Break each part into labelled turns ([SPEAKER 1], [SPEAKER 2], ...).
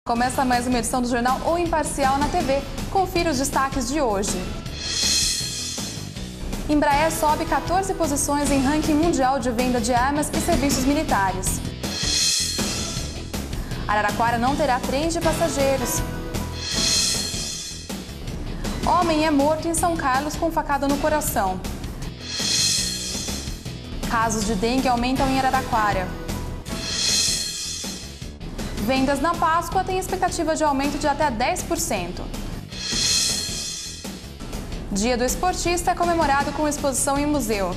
[SPEAKER 1] Começa mais uma edição do Jornal O Imparcial na TV. Confira os destaques de hoje. Embraer sobe 14 posições em ranking mundial de venda de armas e serviços militares. Araraquara não terá trens de passageiros. Homem é morto em São Carlos com facada no coração. Casos de dengue aumentam em Araraquara. Vendas na Páscoa têm expectativa de aumento de até 10%. Dia do Esportista é comemorado com exposição em museu.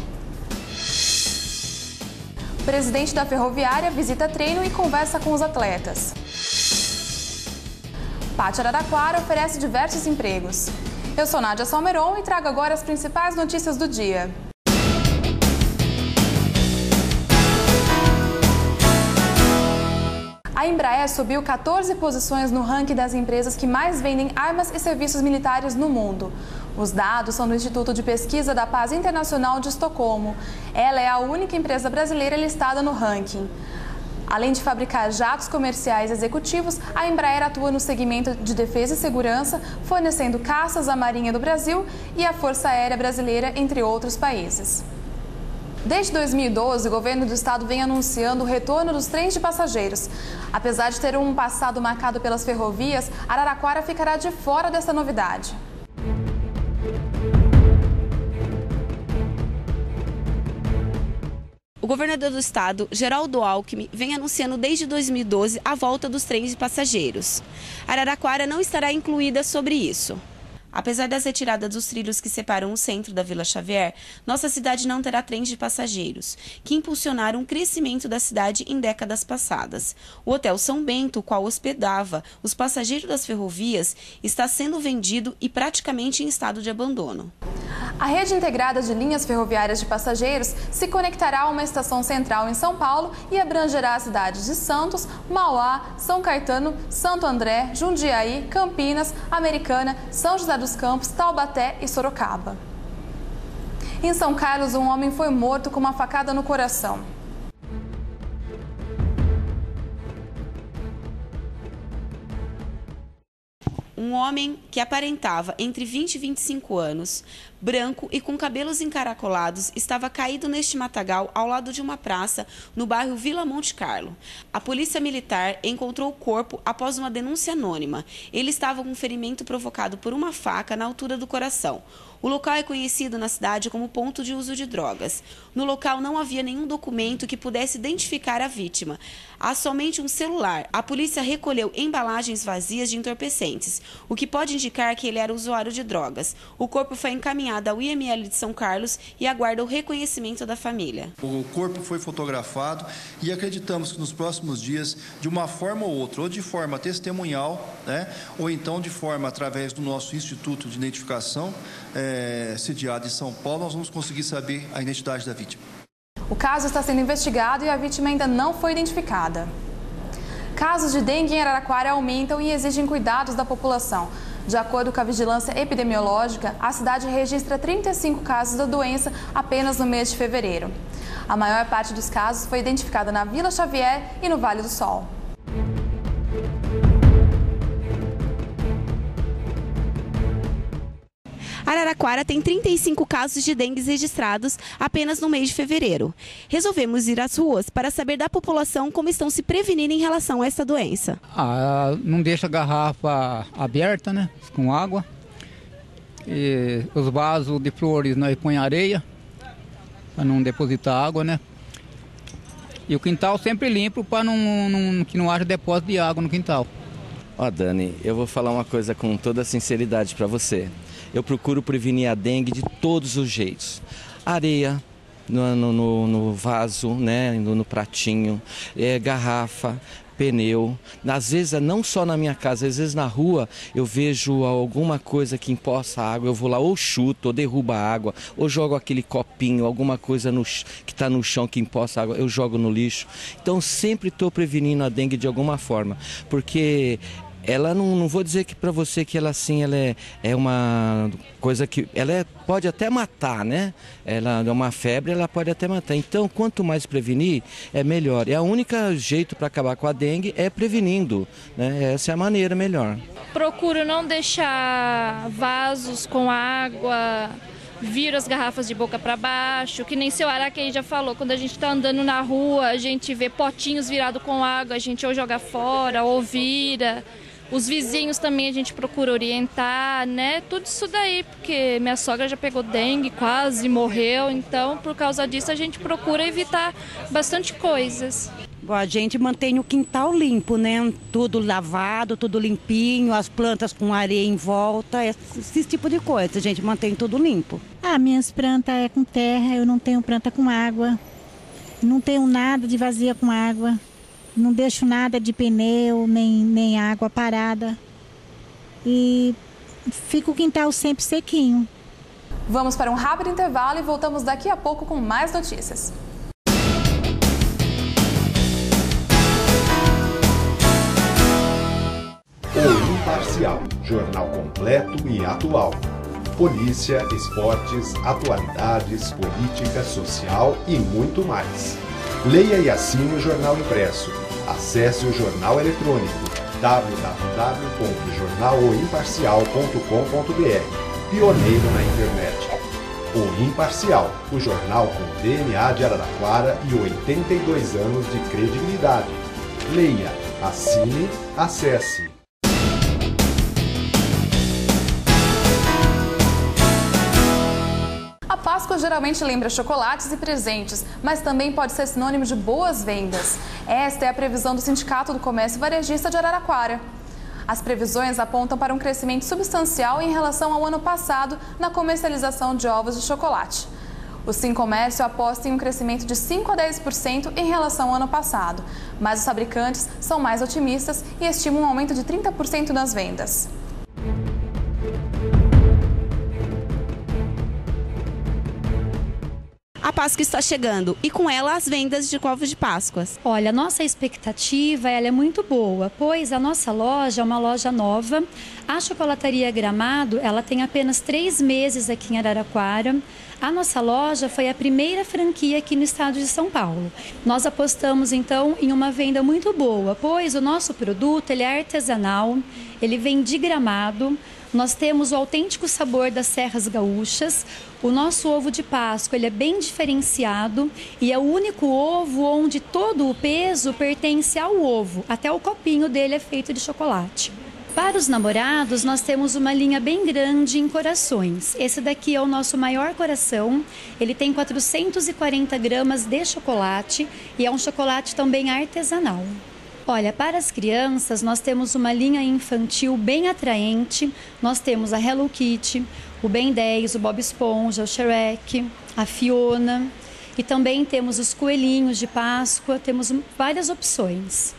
[SPEAKER 1] O presidente da Ferroviária visita treino e conversa com os atletas. Pátio Araraquara oferece diversos empregos. Eu sou Nádia Salmeron e trago agora as principais notícias do dia. A Embraer subiu 14 posições no ranking das empresas que mais vendem armas e serviços militares no mundo. Os dados são do Instituto de Pesquisa da Paz Internacional de Estocolmo. Ela é a única empresa brasileira listada no ranking. Além de fabricar jatos comerciais executivos, a Embraer atua no segmento de defesa e segurança, fornecendo caças à Marinha do Brasil e à Força Aérea Brasileira, entre outros países. Desde 2012, o governo do estado vem anunciando o retorno dos trens de passageiros. Apesar de ter um passado marcado pelas ferrovias, Araraquara ficará de fora dessa novidade.
[SPEAKER 2] O governador do estado, Geraldo Alckmin, vem anunciando desde 2012 a volta dos trens de passageiros. Araraquara não estará incluída sobre isso. Apesar das retiradas dos trilhos que separam o centro da Vila Xavier, nossa cidade não terá trens de passageiros, que impulsionaram o crescimento da cidade em décadas passadas. O Hotel São Bento, o qual hospedava os passageiros das ferrovias, está sendo vendido e praticamente em estado de abandono.
[SPEAKER 1] A rede integrada de linhas ferroviárias de passageiros se conectará a uma estação central em São Paulo e abrangerá as cidades de Santos, Mauá, São Caetano, Santo André, Jundiaí, Campinas, Americana, São José dos Campos, Taubaté e Sorocaba. Em São Carlos, um homem foi morto com uma facada no coração.
[SPEAKER 2] Um homem que aparentava entre 20 e 25 anos, branco e com cabelos encaracolados, estava caído neste matagal ao lado de uma praça no bairro Vila Monte Carlo. A polícia militar encontrou o corpo após uma denúncia anônima. Ele estava com um ferimento provocado por uma faca na altura do coração. O local é conhecido na cidade como ponto de uso de drogas. No local não havia nenhum documento que pudesse identificar a vítima. Há somente um celular. A polícia recolheu embalagens vazias de entorpecentes, o que pode indicar que ele era usuário de drogas. O corpo foi encaminhado ao IML de São Carlos e aguarda o reconhecimento da família.
[SPEAKER 3] O corpo foi fotografado e acreditamos que nos próximos dias, de uma forma ou outra, ou de forma testemunhal, ou então de forma através do nosso Instituto de Identificação, sediado em São Paulo, nós vamos conseguir saber a identidade da vítima.
[SPEAKER 1] O caso está sendo investigado e a vítima ainda não foi identificada. Casos de dengue em Araraquara aumentam e exigem cuidados da população. De acordo com a vigilância epidemiológica, a cidade registra 35 casos da doença apenas no mês de fevereiro. A maior parte dos casos foi identificada na Vila Xavier e no Vale do Sol.
[SPEAKER 2] Araraquara tem 35 casos de dengue registrados apenas no mês de fevereiro. Resolvemos ir às ruas para saber da população como estão se prevenindo em relação a essa doença.
[SPEAKER 4] Não deixa a garrafa aberta, né, com água. E os vasos de flores nós põe areia para não depositar água, né? E o quintal sempre limpo para que não haja depósito de água no quintal.
[SPEAKER 5] Dani, eu vou falar uma coisa com toda sinceridade para você. Eu procuro prevenir a dengue de todos os jeitos. Areia no vaso, né, no pratinho, garrafa, pneu. Às vezes, não só na minha casa, às vezes na rua eu vejo alguma coisa que empoça a água, eu vou lá ou chuto, ou derrubo a água, ou jogo aquele copinho, alguma coisa que está no chão que empoça a água, eu jogo no lixo. Então sempre estou prevenindo a dengue de alguma forma, porque ela não vou dizer que para você que ela assim, ela é uma coisa que ela pode até matar, né? Ela é uma febre, ela pode até matar. Então, quanto mais prevenir, é melhor. E a única jeito para acabar com a dengue é prevenindo, né? Essa é a maneira melhor.
[SPEAKER 6] Procuro não deixar vasos com água, viro as garrafas de boca para baixo, que nem seu Araquém já falou, quando a gente está andando na rua, a gente vê potinhos virados com água, a gente ou joga fora ou vira. Os vizinhos também a gente procura orientar, né? Tudo isso daí, porque minha sogra já pegou dengue, quase morreu, então por causa disso a gente procura evitar bastante coisas.
[SPEAKER 7] Bom, a gente mantém o quintal limpo, né? Tudo lavado, tudo limpinho, as plantas com areia em volta, esse tipo de coisa, a gente mantém tudo limpo.
[SPEAKER 8] Minhas plantas é com terra, eu não tenho planta com água, não tenho nada de vazia com água. Não deixo nada de pneu, nem água parada. E fica o quintal sempre sequinho.
[SPEAKER 1] Vamos para um rápido intervalo e voltamos daqui a pouco com mais notícias.
[SPEAKER 9] O Imparcial, jornal completo e atual. Polícia, esportes, atualidades, política, social e muito mais. Leia e assine o jornal impresso. Acesse o jornal eletrônico www.jornaloimparcial.com.br. Pioneiro na internet. O Imparcial, o jornal com DNA de Araraquara e 82 anos de credibilidade. Leia, assine, acesse.
[SPEAKER 1] A Páscoa geralmente lembra chocolates e presentes, mas também pode ser sinônimo de boas vendas. Esta é a previsão do Sindicato do Comércio Varejista de Araraquara. As previsões apontam para um crescimento substancial em relação ao ano passado na comercialização de ovos de chocolate. O Sincomércio aposta em um crescimento de 5 a 10% em relação ao ano passado, mas os fabricantes são mais otimistas e estimam um aumento de 30% nas vendas.
[SPEAKER 2] A Páscoa está chegando e com ela as vendas de ovos de Páscoa.
[SPEAKER 10] Olha, a nossa expectativa ela é muito boa, pois a nossa loja é uma loja nova. A Chocolataria Gramado ela tem apenas 3 meses aqui em Araraquara. A nossa loja foi a primeira franquia aqui no estado de São Paulo. Nós apostamos então em uma venda muito boa, pois o nosso produto ele é artesanal, ele vem de Gramado. Nós temos o autêntico sabor das Serras Gaúchas. O nosso ovo de Páscoa ele é bem diferenciado e é o único ovo onde todo o peso pertence ao ovo. Até o copinho dele é feito de chocolate. Para os namorados, nós temos uma linha bem grande em corações. Esse daqui é o nosso maior coração. Ele tem 440 gramas de chocolate e é um chocolate também artesanal. Olha, para as crianças, nós temos uma linha infantil bem atraente. Nós temos a Hello Kitty, o Ben 10, o Bob Esponja, o Shrek, a Fiona. E também temos os coelhinhos de Páscoa, temos várias opções.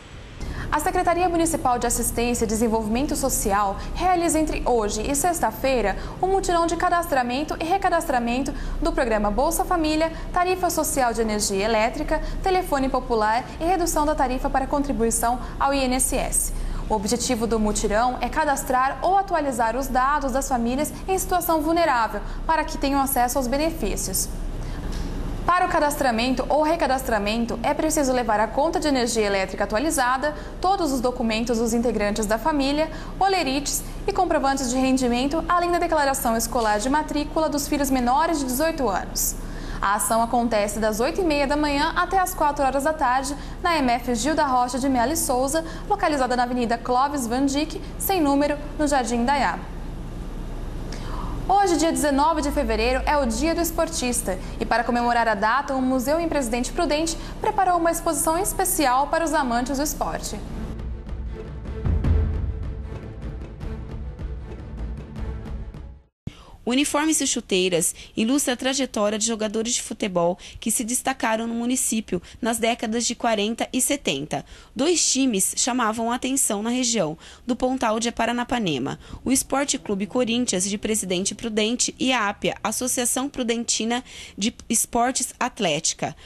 [SPEAKER 1] A Secretaria Municipal de Assistência e Desenvolvimento Social realiza entre hoje e sexta-feira um mutirão de cadastramento e recadastramento do programa Bolsa Família, Tarifa Social de Energia Elétrica, Telefone Popular e redução da tarifa para contribuição ao INSS. O objetivo do mutirão é cadastrar ou atualizar os dados das famílias em situação vulnerável para que tenham acesso aos benefícios. Para o cadastramento ou recadastramento, é preciso levar a conta de energia elétrica atualizada, todos os documentos dos integrantes da família, olerites e comprovantes de rendimento, além da declaração escolar de matrícula dos filhos menores de 18 anos. A ação acontece das 8h30 da manhã até as 4 horas da tarde na MF Gil da Rocha de Melo e Souza, localizada na Avenida Clóvis Van Dyck, sem número, no Jardim Indaiá. Hoje, dia 19 de fevereiro, é o Dia do Esportista e para comemorar a data, o Museu em Presidente Prudente preparou uma exposição especial para os amantes do esporte.
[SPEAKER 2] Uniformes e chuteiras ilustra a trajetória de jogadores de futebol que se destacaram no município nas décadas de 40 e 70. 2 times chamavam a atenção na região, do Pontal de Paranapanema, o Esporte Clube Corinthians de Presidente Prudente e a APIA, Associação Prudentina de Esportes Atlética.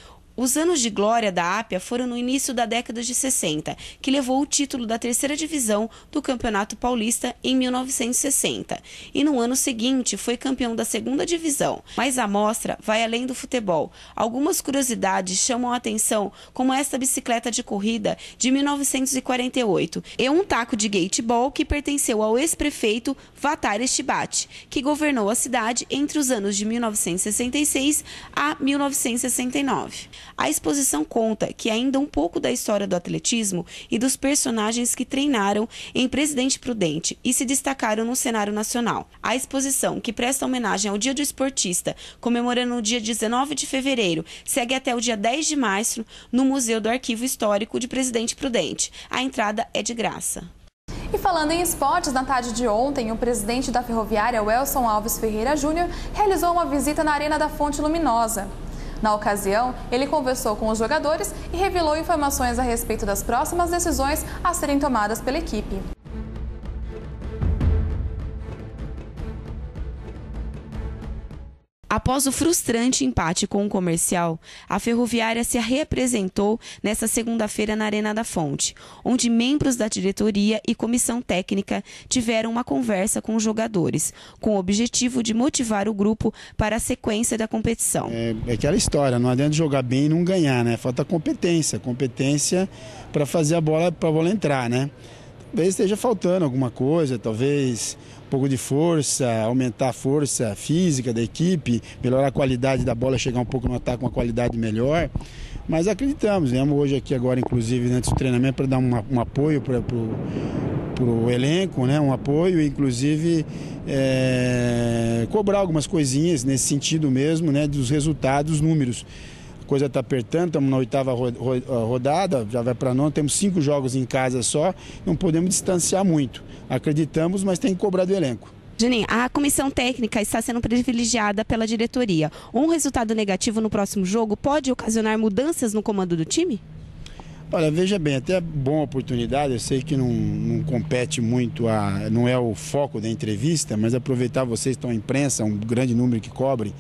[SPEAKER 2] Os anos de glória da Ápia foram no início da década de 60, que levou o título da 3ª divisão do Campeonato Paulista em 1960. E no ano seguinte foi campeão da 2ª divisão. Mas a mostra vai além do futebol. Algumas curiosidades chamam a atenção, como esta bicicleta de corrida de 1948 e um taco de gateball que pertenceu ao ex-prefeito Vattar Estibat, que governou a cidade entre os anos de 1966 a 1969. A exposição conta que ainda um pouco da história do atletismo e dos personagens que treinaram em Presidente Prudente e se destacaram no cenário nacional. A exposição, que presta homenagem ao Dia do Esportista, comemorando o dia 19 de fevereiro, segue até o dia 10 de março no Museu do Arquivo Histórico de Presidente Prudente. A entrada é de graça.
[SPEAKER 1] E falando em esportes, na tarde de ontem, o presidente da Ferroviária, Welson Alves Ferreira Júnior, realizou uma visita na Arena da Fonte Luminosa. Na ocasião, ele conversou com os jogadores e revelou informações a respeito das próximas decisões a serem tomadas pela equipe.
[SPEAKER 2] Após o frustrante empate com o Comercial, a Ferroviária se reapresentou nesta segunda-feira na Arena da Fonte, onde membros da diretoria e comissão técnica tiveram uma conversa com os jogadores, com o objetivo de motivar o grupo para a sequência da competição.
[SPEAKER 11] É aquela história, não adianta jogar bem e não ganhar, né? Falta competência para fazer a bola entrar, né? Talvez esteja faltando alguma coisa, talvez um pouco de força, aumentar a força física da equipe, melhorar a qualidade da bola, chegar um pouco no ataque com uma qualidade melhor. Mas acreditamos, viemos hoje aqui agora, inclusive, antes do treinamento, para dar um apoio para o elenco, né? Um apoio, inclusive cobrar algumas coisinhas nesse sentido mesmo, né? Dos resultados, dos números. A coisa está apertando, estamos na 8ª rodada, já vai para a 9ª, temos 5 jogos em casa só, não podemos distanciar muito. Acreditamos, mas tem que cobrar do elenco.
[SPEAKER 2] Juninho, a comissão técnica está sendo privilegiada pela diretoria. Um resultado negativo no próximo jogo pode ocasionar mudanças no comando do time?
[SPEAKER 11] Olha, veja bem, até boa oportunidade, eu sei que não compete muito, não é o foco da entrevista, mas aproveitar vocês que estão na imprensa, um grande número que cobrem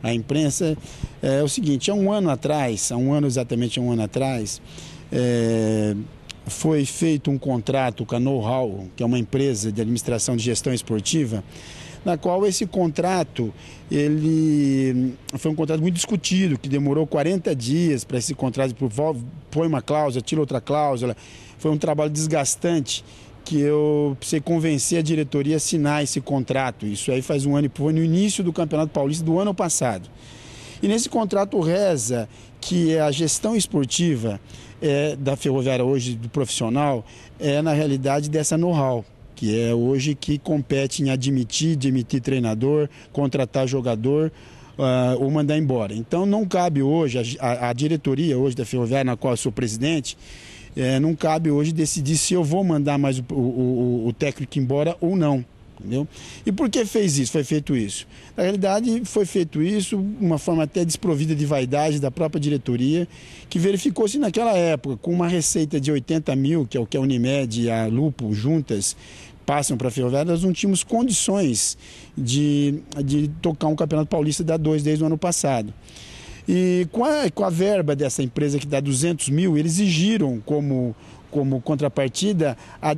[SPEAKER 11] a imprensa, é o seguinte, exatamente há um ano atrás, foi feito um contrato com a Know-How, que é uma empresa de administração de gestão esportiva, na qual esse contrato, ele foi um contrato muito discutido, que demorou 40 dias para esse contrato, põe uma cláusula, tira outra cláusula, foi um trabalho desgastante, que eu precisei convencer a diretoria a assinar esse contrato. Isso aí faz um ano, foi no início do Campeonato Paulista do ano passado. E nesse contrato reza que a gestão esportiva da Ferroviária hoje, do profissional, na realidade dessa Know-How, que é hoje que compete em demitir treinador, contratar jogador ou mandar embora. Então não cabe hoje, a diretoria hoje da Ferroviária, na qual eu sou presidente, não cabe hoje decidir se eu vou mandar mais o técnico embora ou não. Entendeu? E por que fez isso? Foi feito isso? Na realidade, foi feito isso de uma forma até desprovida de vaidade da própria diretoria, que verificou-se naquela época, com uma receita de 80 mil, que é o que a Unimed e a Lupo juntas passam para a Ferroviária, nós não tínhamos condições de tocar um Campeonato Paulista da 2 desde o ano passado. E com a verba dessa empresa que dá 200 mil, eles exigiram como contrapartida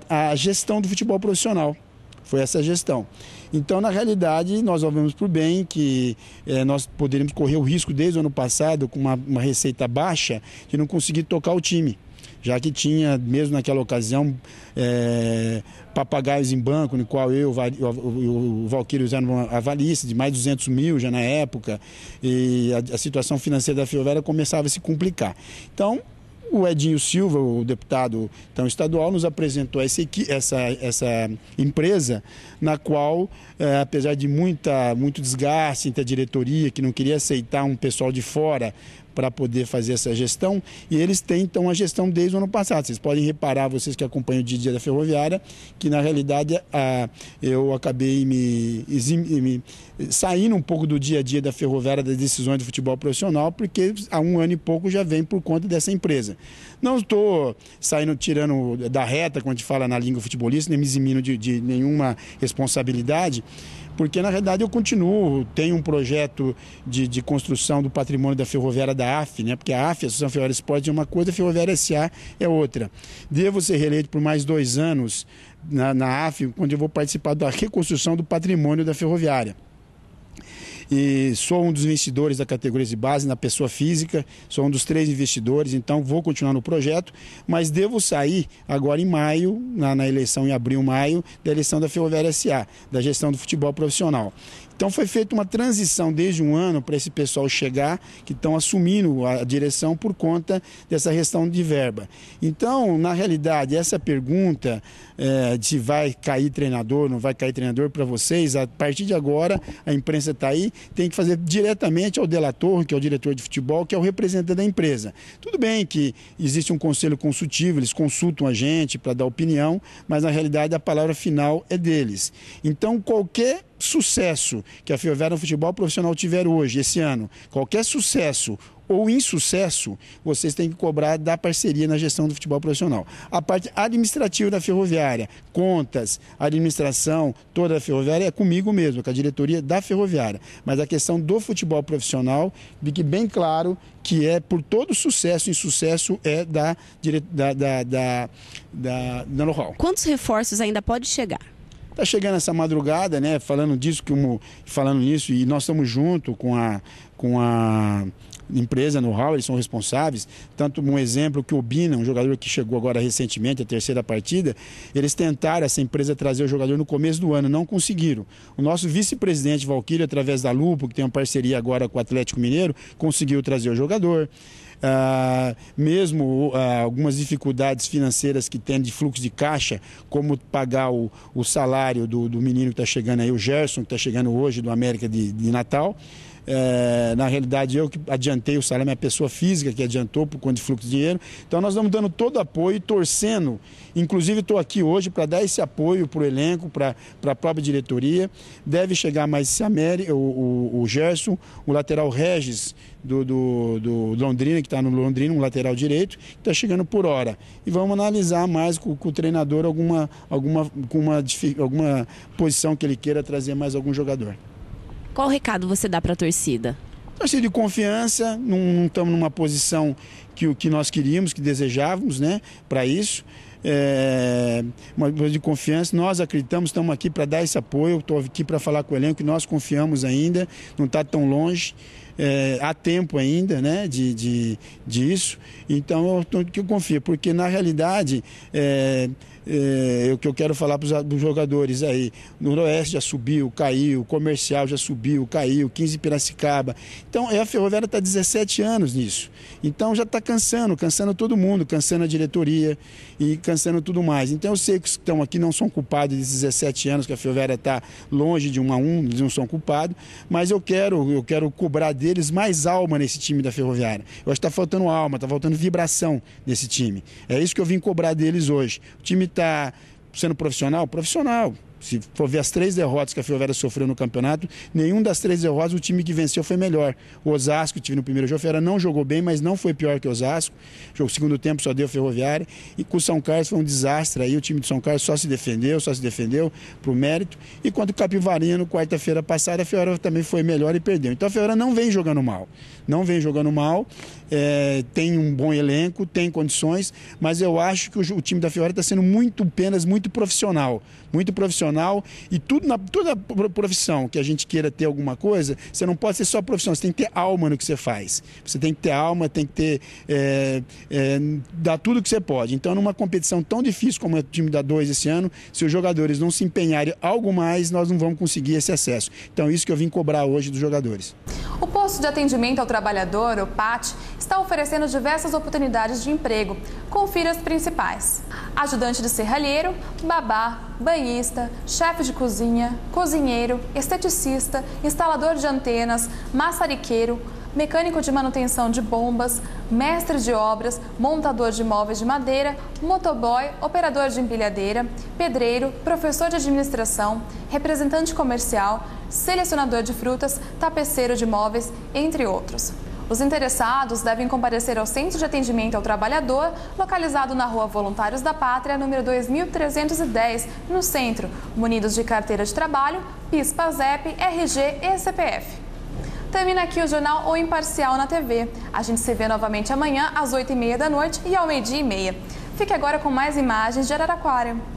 [SPEAKER 11] a gestão do futebol profissional. Foi essa gestão. Então, na realidade, nós vemos por bem que nós poderíamos correr o risco desde o ano passado, com uma receita baixa, de não conseguir tocar o time. Já que tinha, mesmo naquela ocasião, papagaios em banco, no qual eu e o Valquírio usaram uma avalista de mais de 200 mil já na época, e a situação financeira da Ferroviária começava a se complicar. Então, o Edinho Silva, o deputado estadual, nos apresentou essa empresa, na qual, apesar de muito desgaste entre a diretoria, que não queria aceitar um pessoal de fora para poder fazer essa gestão, e eles têm então a gestão desde o ano passado. Vocês podem reparar, vocês que acompanham o dia a dia da Ferroviária, que na realidade eu acabei saindo um pouco do dia a dia da Ferroviária, das decisões do futebol profissional, porque há um ano e pouco já vem por conta dessa empresa. Não estou tirando da reta, como a gente fala na língua futebolista, nem me eximindo de nenhuma responsabilidade, porque na realidade eu continuo, tenho um projeto de construção do patrimônio da ferroviária da AF, né? Porque a AF, a Associação Ferroviária Esporte, é uma coisa, a Ferroviária SA é outra. Devo ser reeleito por mais 2 anos na AF, quando eu vou participar da reconstrução do patrimônio da ferroviária. E sou um dos investidores da categoria de base na pessoa física, sou um dos 3 investidores, então vou continuar no projeto, mas devo sair agora em maio, na eleição em abril, maio, da eleição da Ferroviária SA, da gestão do futebol profissional. Então foi feita uma transição desde um ano para esse pessoal chegar, que estão assumindo a direção por conta dessa questão de verba. Então, na realidade, essa pergunta de se vai cair treinador, não vai cair treinador, para vocês, a partir de agora, a imprensa está aí, tem que fazer diretamente ao delator, que é o diretor de futebol, que é o representante da empresa. Tudo bem que existe um conselho consultivo, eles consultam a gente para dar opinião, mas na realidade a palavra final é deles. Então, qualquer sucesso que a Ferroviária no futebol profissional tiver hoje, esse ano, qualquer sucesso ou insucesso, vocês têm que cobrar da parceria na gestão do futebol profissional. A parte administrativa da ferroviária, contas, administração, toda a ferroviária é comigo mesmo, com a diretoria da ferroviária. Mas a questão do futebol profissional, fique bem claro que é por todo sucesso e insucesso é da know-how.
[SPEAKER 2] Quantos reforços ainda pode chegar?
[SPEAKER 11] Está chegando essa madrugada, né? Falando nisso, e nós estamos junto com a empresa know-how, eles são responsáveis. Tanto um exemplo que o Bina, um jogador que chegou agora recentemente, a 3ª partida, eles tentaram, essa empresa, trazer o jogador no começo do ano, não conseguiram. O nosso vice-presidente Valquírio, através da Lupo, que tem uma parceria agora com o Atlético Mineiro, conseguiu trazer o jogador. Mesmo algumas dificuldades financeiras que tem de fluxo de caixa, como pagar o salário do menino que está chegando aí, o Gerson, que está chegando hoje do América de Natal. Na realidade, eu que adiantei o salário, minha pessoa física que adiantou por conta de fluxo de dinheiro. Então nós estamos dando todo apoio e torcendo. Inclusive estou aqui hoje para dar esse apoio para o elenco, para a própria diretoria. Deve chegar mais esse o Gerson, o lateral Regis do Londrina, que está no Londrina, um lateral direito, que está chegando por hora. E vamos analisar mais com o treinador alguma posição que ele queira trazer mais algum jogador.
[SPEAKER 2] Qual recado você dá para a torcida?
[SPEAKER 11] Torcida de confiança, não estamos numa posição que nós queríamos, que desejávamos, né, para isso. Uma coisa de confiança, nós acreditamos, estamos aqui para dar esse apoio, estou aqui para falar com o elenco que nós confiamos ainda, não está tão longe. Há tempo ainda, né, disso, então eu confio, porque na realidade o que eu quero falar para os jogadores aí, no Noroeste já subiu, caiu, o Comercial já subiu, caiu, 15 Piracicaba, então a Ferroviária está 17 anos nisso, então já está cansando todo mundo, cansando a diretoria e cansando tudo mais, então eu sei que os que estão aqui não são culpados desses 17 anos que a Ferroviária está longe de 1 a 1, eles não são culpados, mas eu quero cobrar deles mais alma nesse time da Ferroviária. Eu acho que está faltando alma, está faltando vibração desse time. É isso que eu vim cobrar deles hoje. O time está sendo profissional? Profissional. Se for ver as 3 derrotas que a Ferroviária sofreu no campeonato, nenhum das 3 derrotas o time que venceu foi melhor. O Osasco, que tive no primeiro jogo, a Ferroviária não jogou bem, mas não foi pior que o Osasco. O segundo tempo só deu Ferroviária. E com o São Carlos foi um desastre. Aí o time de São Carlos só se defendeu para o mérito. E quanto o Capivarino, quarta-feira passada, a Ferroviária também foi melhor e perdeu. Então a Ferroviária não vem jogando mal. Tem um bom elenco, tem condições, mas eu acho que o time da Ferroviária está sendo muito profissional. E toda profissão que a gente queira ter alguma coisa, você não pode ser só profissional, você tem que ter alma no que você faz. Você tem que ter alma, tem que ter dar tudo que você pode. Então, numa competição tão difícil como o time da 2 esse ano, se os jogadores não se empenharem algo mais, nós não vamos conseguir esse acesso. Então, isso que eu vim cobrar hoje dos jogadores.
[SPEAKER 1] O posto de atendimento ao trabalhador, o PAT, está oferecendo diversas oportunidades de emprego. Confira as principais: ajudante de serralheiro, babá, banhista, chefe de cozinha, cozinheiro, esteticista, instalador de antenas, maçariqueiro, mecânico de manutenção de bombas, mestre de obras, montador de móveis de madeira, motoboy, operador de empilhadeira, pedreiro, professor de administração, representante comercial, selecionador de frutas, tapeceiro de móveis, entre outros. Os interessados devem comparecer ao Centro de Atendimento ao Trabalhador, localizado na Rua Voluntários da Pátria, número 2310, no centro, munidos de carteira de trabalho, PIS, PASEP, RG e CPF. Termina aqui o Jornal O Imparcial na TV. A gente se vê novamente amanhã às 8h30 da noite e ao 12h30. Fique agora com mais imagens de Araraquara.